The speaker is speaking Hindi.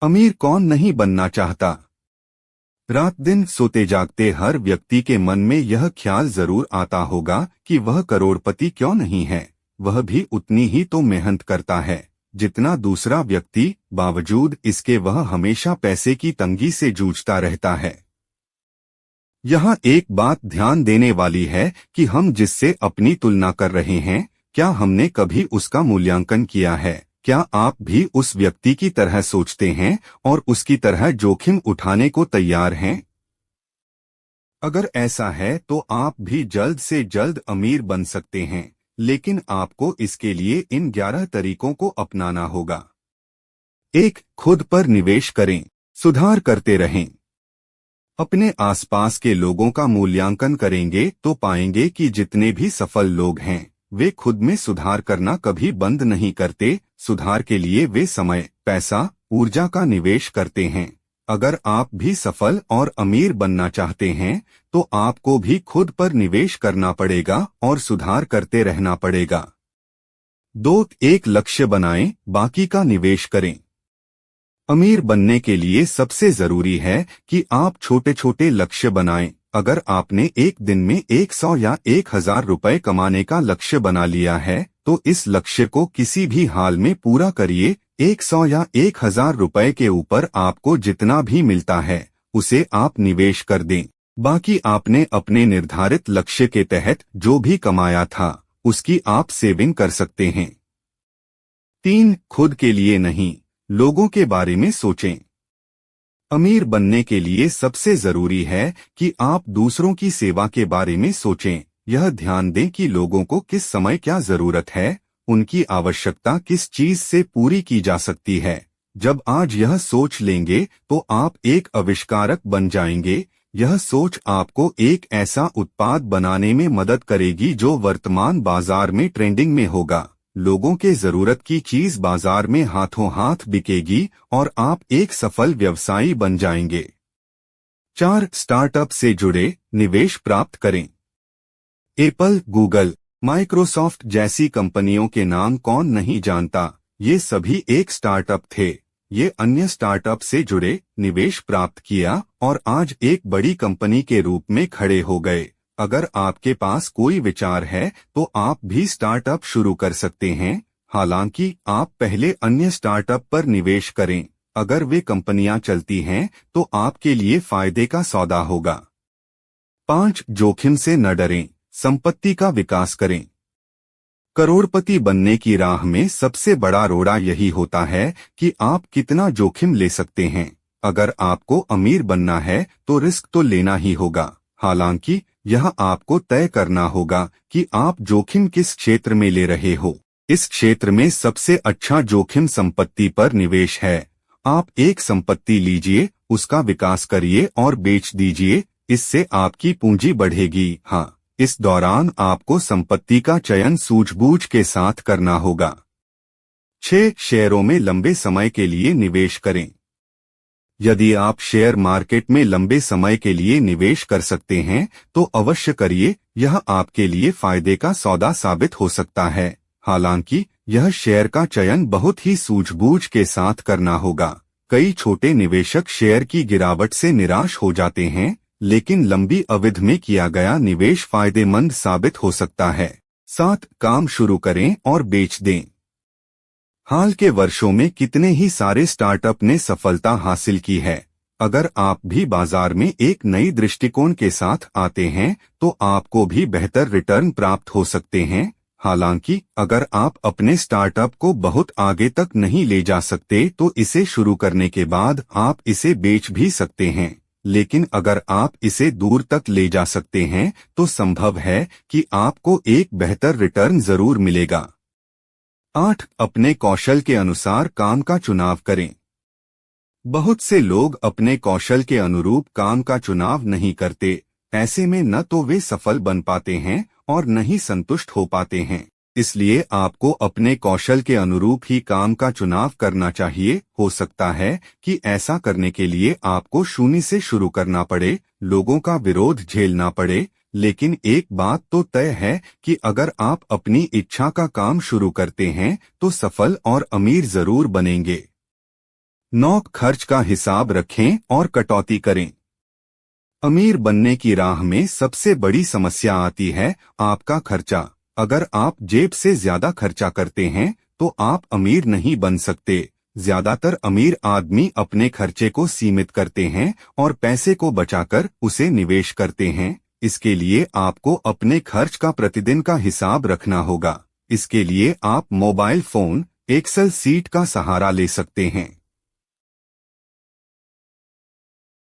अमीर कौन नहीं बनना चाहता। रात दिन सोते जागते हर व्यक्ति के मन में यह ख्याल जरूर आता होगा कि वह करोड़पति क्यों नहीं है। वह भी उतनी ही तो मेहनत करता है जितना दूसरा व्यक्ति, बावजूद इसके वह हमेशा पैसे की तंगी से जूझता रहता है। यहाँ एक बात ध्यान देने वाली है कि हम जिससे अपनी तुलना कर रहे हैं, क्या हमने कभी उसका मूल्यांकन किया है? क्या आप भी उस व्यक्ति की तरह सोचते हैं और उसकी तरह जोखिम उठाने को तैयार हैं? अगर ऐसा है तो आप भी जल्द से जल्द अमीर बन सकते हैं, लेकिन आपको इसके लिए इन 11 तरीकों को अपनाना होगा। 1. खुद पर निवेश करें। सुधार करते रहें। अपने आसपास के लोगों का मूल्यांकन करेंगे तो पाएंगे कि जितने भी सफल लोग हैं वे खुद में सुधार करना कभी बंद नहीं करते। सुधार के लिए वे समय, पैसा, ऊर्जा का निवेश करते हैं। अगर आप भी सफल और अमीर बनना चाहते हैं तो आपको भी खुद पर निवेश करना पड़ेगा और सुधार करते रहना पड़ेगा। 2. एक लक्ष्य बनाएं, बाकी का निवेश करें। अमीर बनने के लिए सबसे जरूरी है कि आप छोटे छोटे लक्ष्य बनाएं। अगर आपने एक दिन में 100 या 1000 रुपए कमाने का लक्ष्य बना लिया है तो इस लक्ष्य को किसी भी हाल में पूरा करिए। 100 या 1000 रुपए के ऊपर आपको जितना भी मिलता है उसे आप निवेश कर दें। बाकी आपने अपने निर्धारित लक्ष्य के तहत जो भी कमाया था उसकी आप सेविंग कर सकते हैं। 3. खुद के लिए नहीं, लोगों के बारे में सोचें। अमीर बनने के लिए सबसे जरूरी है कि आप दूसरों की सेवा के बारे में सोचें। यह ध्यान दें कि लोगों को किस समय क्या जरूरत है, उनकी आवश्यकता किस चीज से पूरी की जा सकती है। जब आज यह सोच लेंगे तो आप एक आविष्कारक बन जाएंगे। यह सोच आपको एक ऐसा उत्पाद बनाने में मदद करेगी जो वर्तमान बाजार में ट्रेंडिंग में होगा। लोगों के जरूरत की चीज बाजार में हाथों हाथ बिकेगी और आप एक सफल व्यवसायी बन जाएंगे। 4. स्टार्टअप से जुड़े, निवेश प्राप्त करें। एप्पल, गूगल, माइक्रोसॉफ्ट जैसी कंपनियों के नाम कौन नहीं जानता। ये सभी एक स्टार्टअप थे। ये अन्य स्टार्टअप से जुड़े, निवेश प्राप्त किया और आज एक बड़ी कंपनी के रूप में खड़े हो गए। अगर आपके पास कोई विचार है तो आप भी स्टार्टअप शुरू कर सकते हैं। हालांकि आप पहले अन्य स्टार्टअप पर निवेश करें। अगर वे कंपनियां चलती हैं तो आपके लिए फायदे का सौदा होगा। 5. जोखिम से न डरें, संपत्ति का विकास करें। करोड़पति बनने की राह में सबसे बड़ा रोड़ा यही होता है कि आप कितना जोखिम ले सकते हैं। अगर आपको अमीर बनना है तो रिस्क तो लेना ही होगा। हालांकि यह आपको तय करना होगा कि आप जोखिम किस क्षेत्र में ले रहे हो। इस क्षेत्र में सबसे अच्छा जोखिम संपत्ति पर निवेश है। आप एक संपत्ति लीजिए, उसका विकास करिए और बेच दीजिए। इससे आपकी पूंजी बढ़ेगी। हाँ, इस दौरान आपको संपत्ति का चयन सूझबूझ के साथ करना होगा। 6. शेयरों में लंबे समय के लिए निवेश करें। यदि आप शेयर मार्केट में लंबे समय के लिए निवेश कर सकते हैं तो अवश्य करिए। यह आपके लिए फायदे का सौदा साबित हो सकता है। हालांकि यह शेयर का चयन बहुत ही सूझबूझ के साथ करना होगा। कई छोटे निवेशक शेयर की गिरावट से निराश हो जाते हैं, लेकिन लंबी अवधि में किया गया निवेश फायदेमंद साबित हो सकता है। 7. काम शुरू करें और बेच दें। हाल के वर्षों में कितने ही सारे स्टार्टअप ने सफलता हासिल की है। अगर आप भी बाजार में एक नई दृष्टिकोण के साथ आते हैं तो आपको भी बेहतर रिटर्न प्राप्त हो सकते हैं। हालांकि अगर आप अपने स्टार्टअप को बहुत आगे तक नहीं ले जा सकते तो इसे शुरू करने के बाद आप इसे बेच भी सकते हैं। लेकिन अगर आप इसे दूर तक ले जा सकते हैं तो संभव है कि आपको एक बेहतर रिटर्न जरूर मिलेगा। 8. अपने कौशल के अनुसार काम का चुनाव करें। बहुत से लोग अपने कौशल के अनुरूप काम का चुनाव नहीं करते। ऐसे में न तो वे सफल बन पाते हैं और न ही संतुष्ट हो पाते हैं। इसलिए आपको अपने कौशल के अनुरूप ही काम का चुनाव करना चाहिए। हो सकता है कि ऐसा करने के लिए आपको शून्य से शुरू करना पड़े, लोगों का विरोध झेलना पड़े, लेकिन एक बात तो तय है कि अगर आप अपनी इच्छा का काम शुरू करते हैं तो सफल और अमीर जरूर बनेंगे। 9 खर्च का हिसाब रखें और कटौती करें। अमीर बनने की राह में सबसे बड़ी समस्या आती है आपका खर्चा। अगर आप जेब से ज्यादा खर्चा करते हैं तो आप अमीर नहीं बन सकते। ज्यादातर अमीर आदमी अपने खर्चे को सीमित करते हैं और पैसे को बचाकर उसे निवेश करते हैं। इसके लिए आपको अपने खर्च का प्रतिदिन का हिसाब रखना होगा। इसके लिए आप मोबाइल फोन, एक्सेल सीट का सहारा ले सकते हैं।